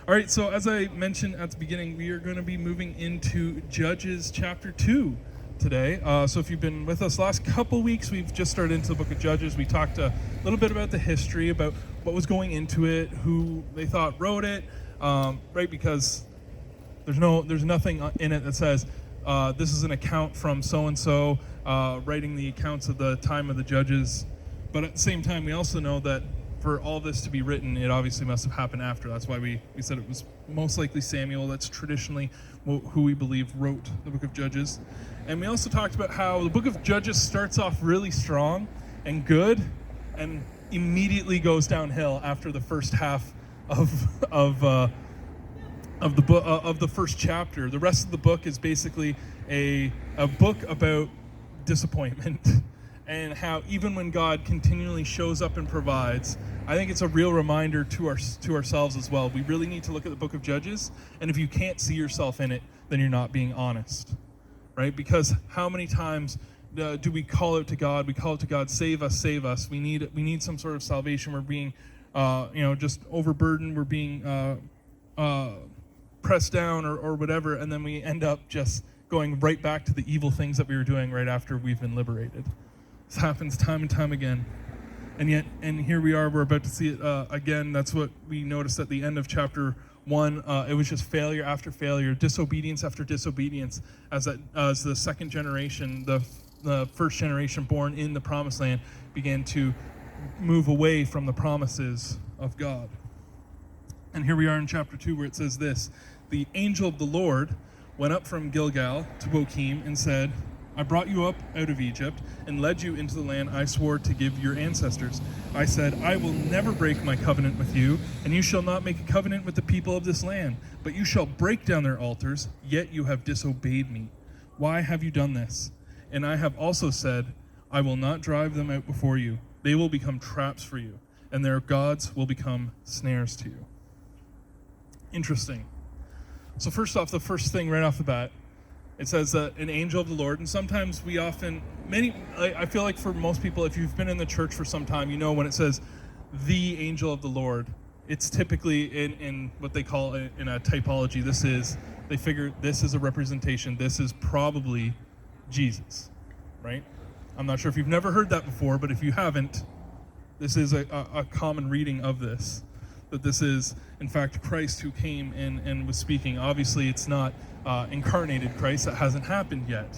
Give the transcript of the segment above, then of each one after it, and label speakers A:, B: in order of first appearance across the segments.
A: All right, so as I mentioned at the beginning, we are going to be moving into Judges chapter 2 today. So if you've been with us last couple weeks, we've just started into the book of Judges. We talked a little bit about the history, about what was going into it, who they thought wrote it, right? Because there's nothing in it that says this is an account from so-and-so writing the accounts of the time of the judges. But at the same time, we also know that for all this to be written, it obviously must have happened after. That's why we said it was most likely Samuel. That's traditionally who we believe wrote the book of Judges. And we also talked about how the book of Judges starts off really strong and good and immediately goes downhill after the first half of the first chapter. The rest of the book is basically a book about disappointment and how even when God continually shows up and provides, I think it's a real reminder to ourselves as well. We really need to look at the book of Judges, and if you can't see yourself in it, then you're not being honest, right? Because how many times do we call out to God? We call out to God, save us, save us. We need some sort of salvation. We're being, just overburdened. We're being pressed down or whatever, and then we end up just going right back to the evil things that we were doing right after we've been liberated. This happens time and time again. And here we are, we're about to see it again. That's what we noticed at the end of chapter 1. It was just failure after failure, disobedience after disobedience, as the second generation, the first generation born in the promised land, began to move away from the promises of God. And here we are in chapter 2 where it says this: the angel of the Lord went up from Gilgal to Bochim and said, I brought you up out of Egypt and led you into the land I swore to give your ancestors. I said, I will never break my covenant with you, and you shall not make a covenant with the people of this land, but you shall break down their altars, yet you have disobeyed me. Why have you done this? And I have also said, I will not drive them out before you. They will become traps for you, and their gods will become snares to you. Interesting. So first off, the first thing right off the bat, it says that an angel of the Lord, and sometimes I feel like for most people, if you've been in the church for some time, you know when it says the angel of the Lord, it's typically in what they call in a typology, they figure this is a representation, this is probably Jesus, right? I'm not sure if you've never heard that before, but if you haven't, this is a common reading of this, that this is, in fact, Christ who came and was speaking. Obviously, it's not incarnated Christ. That hasn't happened yet.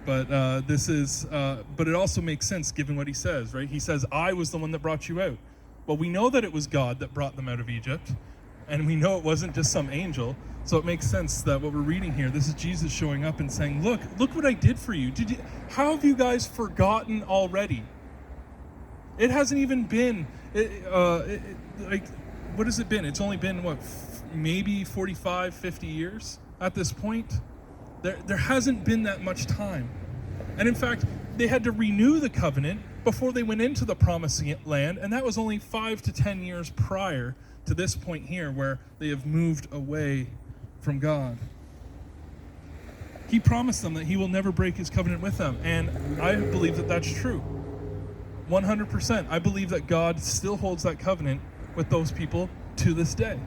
A: But but it also makes sense given what he says, right? He says, I was the one that brought you out. Well, we know that it was God that brought them out of Egypt, and we know it wasn't just some angel. So it makes sense that what we're reading here, this is Jesus showing up and saying, look what I did for you. How have you guys forgotten already? It hasn't even been, what has it been? It's only been, maybe 45, 50 years at this point? There hasn't been that much time. And in fact, they had to renew the covenant before they went into the promised land, and that was only 5 to 10 years prior to this point here where they have moved away from God. He promised them that he will never break his covenant with them, and I believe that that's true. 100%. I believe that God still holds that covenant with those people to this day.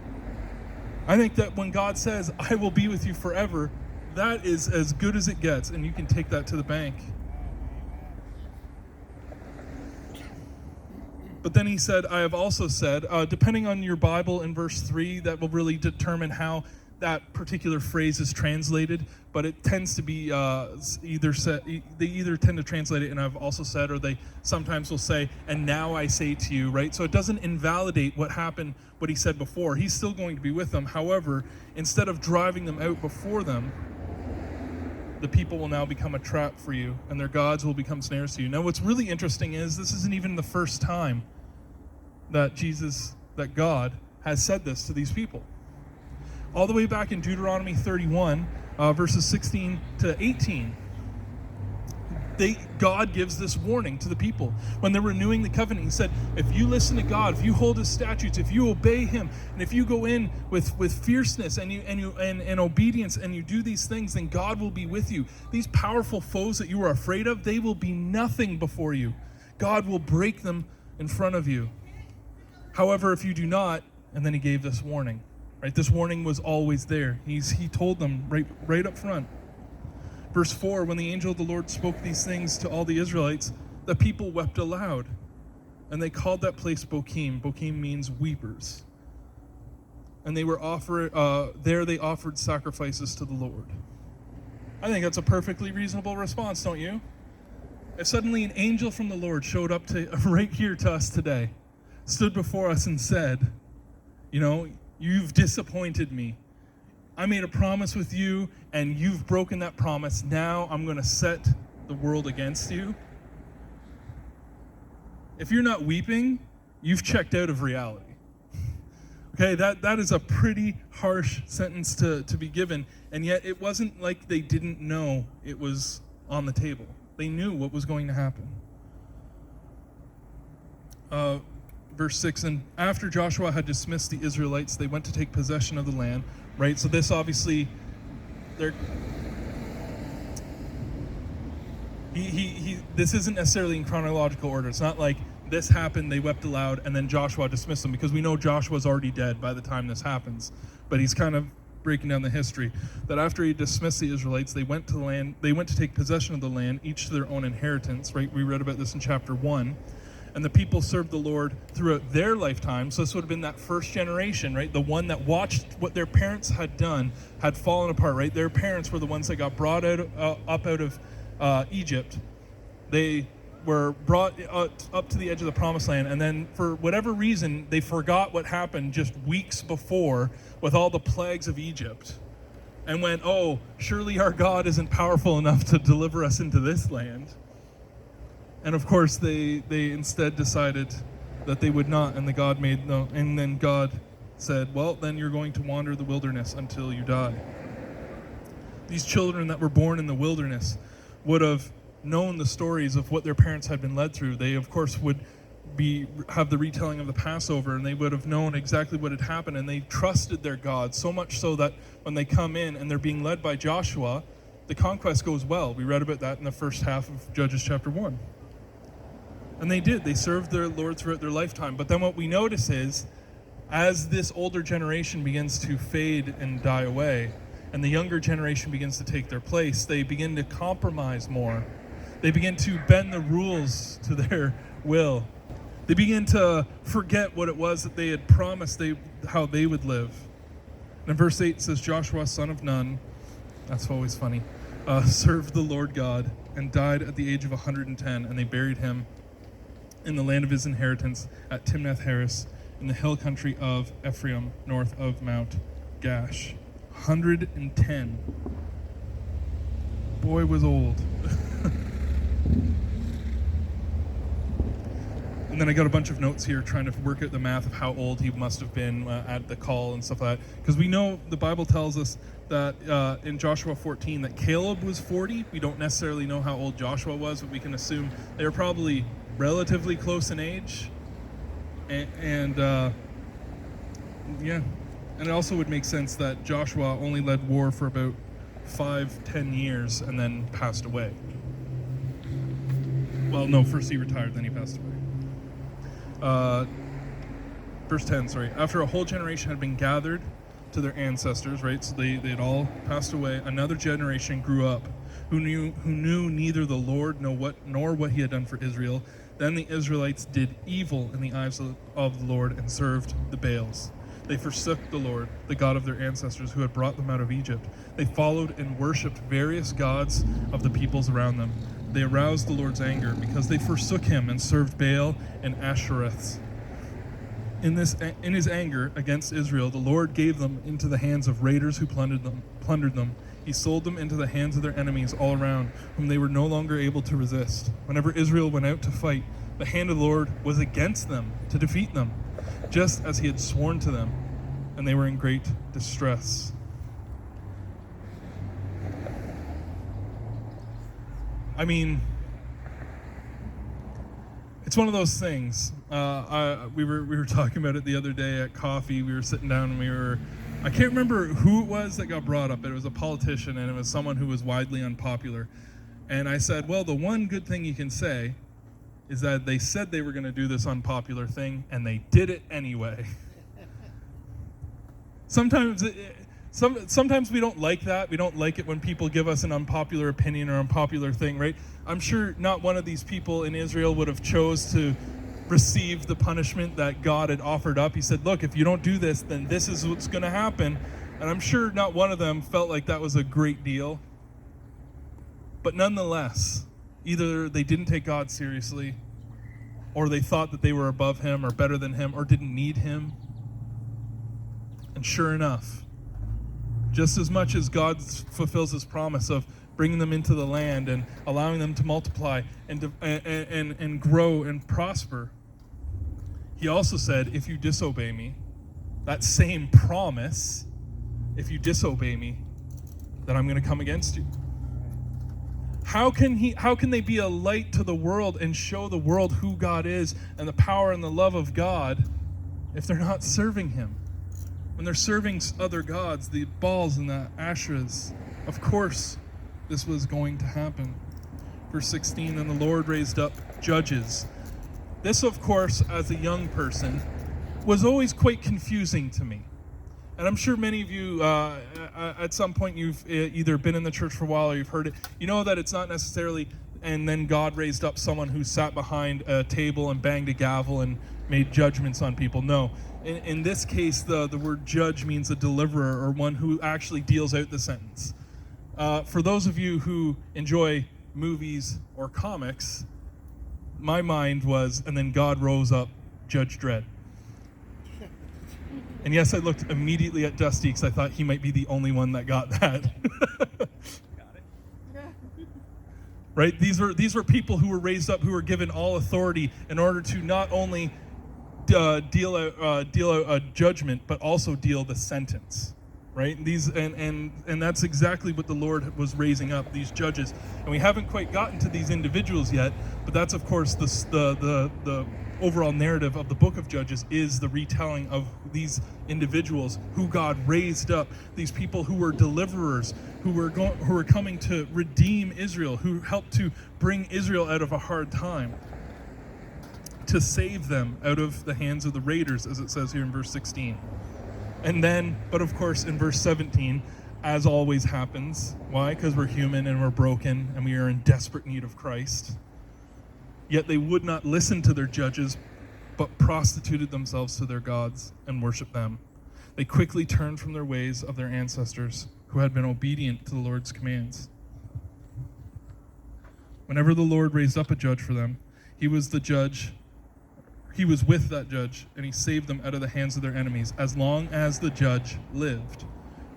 A: I think that when God says, I will be with you forever, that is as good as it gets, and you can take that to the bank. But then he said, I have also said, depending on your Bible in verse 3, that will really determine how that particular phrase is translated, but it tends to be they either tend to translate it, and I've also said, or they sometimes will say, and now I say to you, right? So it doesn't invalidate what happened, what he said before. He's still going to be with them. However, instead of driving them out before them, the people will now become a trap for you, and their gods will become snares to you. Now, what's really interesting is this isn't even the first time that God has said this to these people. All the way back in Deuteronomy 31, verses 16 to 18, God gives this warning to the people. When they're renewing the covenant, he said, if you listen to God, if you hold his statutes, if you obey him, and if you go in with fierceness and obedience, and you do these things, then God will be with you. These powerful foes that you are afraid of, they will be nothing before you. God will break them in front of you. However, if you do not, and then he gave this warning. Right? This warning was always there. He told them right up front. Verse 4, when the angel of the Lord spoke these things to all the Israelites, the people wept aloud. And they called that place Bochim. Bochim means weepers. And they were there they offered sacrifices to the Lord. I think that's a perfectly reasonable response, don't you? If suddenly an angel from the Lord showed up right here to us today, stood before us and said, you've disappointed me. I made a promise with you, and you've broken that promise. Now I'm going to set the world against you. If you're not weeping, you've checked out of reality. Okay, that is a pretty harsh sentence to be given, and yet it wasn't like they didn't know it was on the table. They knew what was going to happen. Verse 6, and after Joshua had dismissed the Israelites, they went to take possession of the land, right? So this obviously, this isn't necessarily in chronological order. It's not like this happened, they wept aloud, and then Joshua dismissed them, because we know Joshua's already dead by the time this happens. But he's kind of breaking down the history, that after he dismissed the Israelites, they went to take possession of the land, each to their own inheritance, right? We read about this in chapter 1. And the people served the Lord throughout their lifetime. So this would have been that first generation, right? The one that watched what their parents had done had fallen apart, right? Their parents were the ones that got brought up out of Egypt. They were brought up to the edge of the promised land, and then for whatever reason, they forgot what happened just weeks before with all the plagues of Egypt, and went, oh, surely our God isn't powerful enough to deliver us into this land. And of course, they instead decided that they would not, and then God said, well, then you're going to wander the wilderness until you die. These children that were born in the wilderness would have known the stories of what their parents had been led through. They, of course, would have the retelling of the Passover, and they would have known exactly what had happened, and they trusted their God, so much so that when they come in and they're being led by Joshua, the conquest goes well. We read about that in the first half of Judges chapter 1. And they did. They served their Lord throughout their lifetime. But then what we notice is, as this older generation begins to fade and die away, and the younger generation begins to take their place, they begin to compromise more. They begin to bend the rules to their will. They begin to forget what it was that they had promised how they would live. And in verse 8 it says, Joshua, son of Nun, that's always funny, served the Lord God and died at the age of 110, and they buried him in the land of his inheritance at Timnath-Heres in the hill country of Ephraim, north of Mount Gash. 110. Boy was old. And then I got a bunch of notes here trying to work out the math of how old he must have been at the call and stuff like that. Because we know the Bible tells us that in Joshua 14 that Caleb was 40. We don't necessarily know how old Joshua was, but we can assume they were probably relatively close in age. And it also would make sense that Joshua only led war for about 5-10 years and then passed away. Well, no, first he retired, then he passed away. Verse 10, sorry. After a whole generation had been gathered to their ancestors, right? So they had all passed away. Another generation grew up who knew neither the Lord nor what he had done for Israel. Then the Israelites did evil in the eyes of the Lord and served the Baals. They forsook the Lord, the God of their ancestors, who had brought them out of Egypt. They followed and worshipped various gods of the peoples around them. They aroused the Lord's anger because they forsook him and served Baal and Ashereths. In his anger against Israel, the Lord gave them into the hands of raiders who plundered them. He sold them into the hands of their enemies all around, whom they were no longer able to resist. Whenever Israel went out to fight, the hand of the Lord was against them to defeat them, just as he had sworn to them, and they were in great distress. I mean, it's one of those things. We were talking about it the other day at coffee. We were sitting down and I can't remember who it was that got brought up, but it was a politician and it was someone who was widely unpopular. And I said, well, the one good thing you can say is that they said they were going to do this unpopular thing and they did it anyway. Sometimes sometimes we don't like that. We don't like it when people give us an unpopular opinion or unpopular thing, right? I'm sure not one of these people in Israel would have chose to receive the punishment that God had offered up. He said, look, if you don't do this, then this is what's going to happen. And I'm sure not one of them felt like that was a great deal. But nonetheless, either they didn't take God seriously, or they thought that they were above him or better than him or didn't need him. And sure enough, just as much as God fulfills his promise of bringing them into the land and allowing them to multiply and grow and prosper, he also said, if you disobey me, that same promise, if you disobey me, then I'm going to come against you. How can they be a light to the world and show the world who God is and the power and the love of God if they're not serving him? When they're serving other gods, the Baals and the Asherahs, of course this was going to happen. Verse 16, and the Lord raised up judges. This, of course, as a young person, was always quite confusing to me. And I'm sure many of you, at some point, you've either been in the church for a while or you've heard it. You know that it's not necessarily, and then God raised up someone who sat behind a table and banged a gavel and made judgments on people. No. In this case, the word judge means a deliverer or one who actually deals out the sentence. For those of you who enjoy movies or comics, my mind was, and then God rose up, Judge Dredd. And yes, I looked immediately at Dusty because I thought he might be the only one that got that. Got it. Right? These were people who were raised up, who were given all authority in order to not only deal out a judgment, but also deal the sentence. Right? And that's exactly what the Lord was raising up, these judges. And we haven't quite gotten to these individuals yet, but that's of course the overall narrative of the book of Judges is the retelling of these individuals who God raised up, these people who were deliverers, who were coming to redeem Israel, who helped to bring Israel out of a hard time, to save them out of the hands of the raiders, as it says here in verse 16. And then, but of course, in verse 17, as always happens, why? Because we're human and we're broken and we are in desperate need of Christ. Yet they would not listen to their judges, but prostituted themselves to their gods and worshiped them. They quickly turned from their ways of their ancestors, who had been obedient to the Lord's commands. Whenever the Lord raised up a judge for them, he was with that judge, and he saved them out of the hands of their enemies, as long as the judge lived.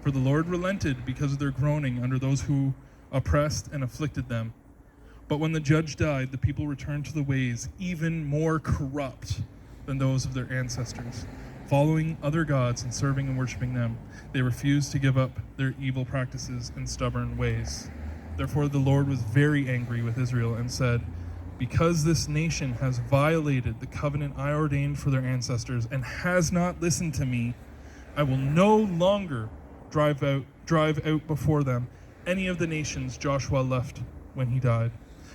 A: For the Lord relented because of their groaning under those who oppressed and afflicted them. But when the judge died, the people returned to the ways even more corrupt than those of their ancestors, following other gods and serving and worshiping them. They refused to give up their evil practices and stubborn ways. Therefore the Lord was very angry with Israel and said, because this nation has violated the covenant I ordained for their ancestors and has not listened to me, I will no longer drive out before them any of the nations Joshua left when he died.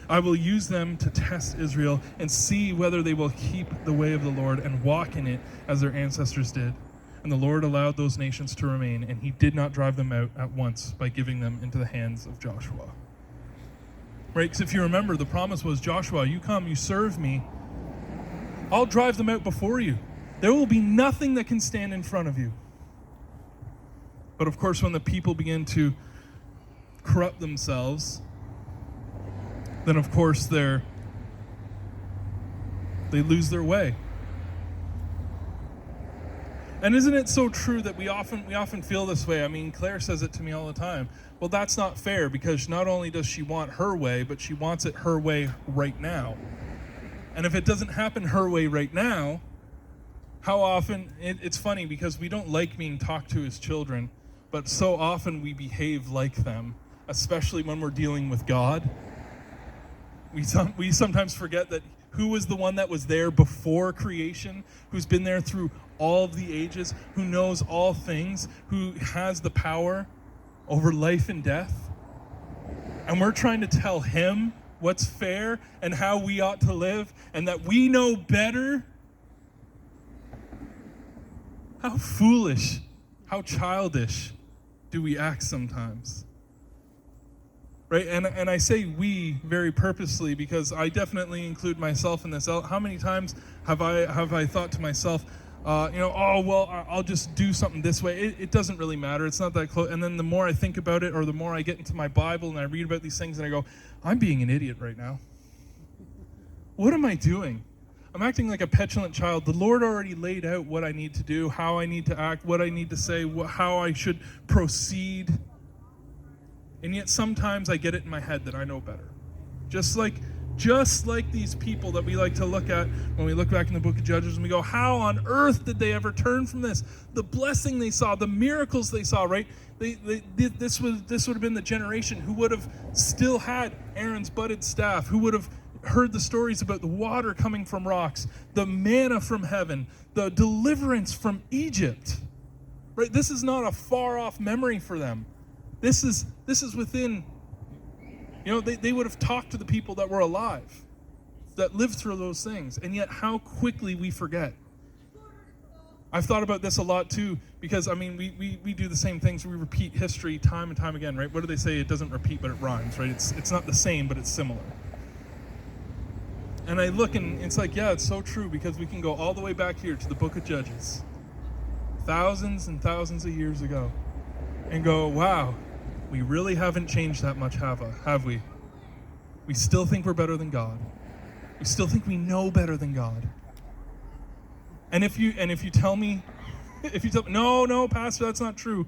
A: I will use them to test Israel and see whether they will keep the way of the Lord and walk in it as their ancestors did. And the Lord allowed those nations to remain, and he did not drive them out at once by giving them into the hands of Joshua. Right? Because if you remember, the promise was, Joshua, you come, you serve me, I'll drive them out before you. There will be nothing that can stand in front of you. But of course, when the people begin to corrupt themselves, then of course they lose their way. And isn't it so true that we often feel this way? I mean, Claire says it to me all the time. Well, that's not fair, because not only does she want her way, but she wants it her way right now. And if it doesn't happen her way right now, how often, it's funny because we don't like being talked to as children, but so often we behave like them, especially when we're dealing with God. We sometimes forget that who was the one that was there before creation, who's been there through all of the ages, who knows all things, who has the power over life and death. And we're trying to tell him what's fair and how we ought to live, and that we know better. How foolish How childish do we act sometimes? Right? And I say we very purposely because I definitely include myself in this. How many times have I thought to myself, I'll just do something this way. It doesn't really matter. It's not that close. And then the more I think about it, or the more I get into my Bible and I read about these things and I go, I'm being an idiot right now. What am I doing? I'm acting like a petulant child. The Lord already laid out what I need to do, how I need to act, what I need to say, how I should proceed. And yet sometimes I get it in my head that I know better. Just like these people that we like to look at when we look back in the book of Judges and we go, how on earth did they ever turn from this? The blessing they saw, the miracles they saw, right? This would have been the generation who would have still had Aaron's budded staff, who would have heard the stories about the water coming from rocks, the manna from heaven, the deliverance from Egypt. Right? This is not a far off memory for them. This is within, they would have talked to the people that were alive, that lived through those things, and yet how quickly we forget. I've thought about this a lot too, because we do the same things. We repeat history time and time again, right? What do they say? It doesn't repeat, but it rhymes, right? It's not the same, but it's similar. And I look and it's like, yeah, it's so true, because we can go all the way back here to the book of Judges, thousands and thousands of years ago, and go, wow, we really haven't changed that much, have we? We still think we're better than God. We still think we know better than God. And if you tell me, no, Pastor, that's not true.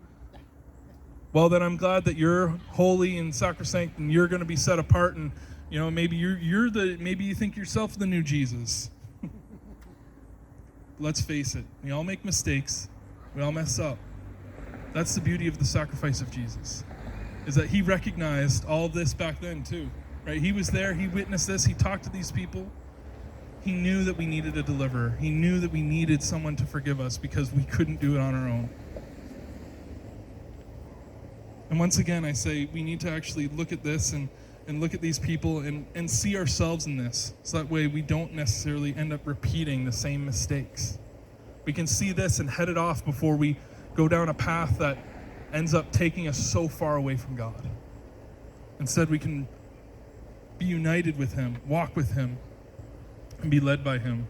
A: Well, then I'm glad that you're holy and sacrosanct and you're going to be set apart, and maybe maybe you think yourself the new Jesus. Let's face it, we all make mistakes. We all mess up. That's the beauty of the sacrifice of Jesus, is that he recognized all of this back then too, right? He was there, he witnessed this, he talked to these people. He knew that we needed a deliverer. He knew that we needed someone to forgive us because we couldn't do it on our own. And once again, I say we need to actually look at this and look at these people and see ourselves in this, so that way we don't necessarily end up repeating the same mistakes. We can see this and head it off before we go down a path that ends up taking us so far away from God. Instead, we can be united with him, walk with him, and be led by him.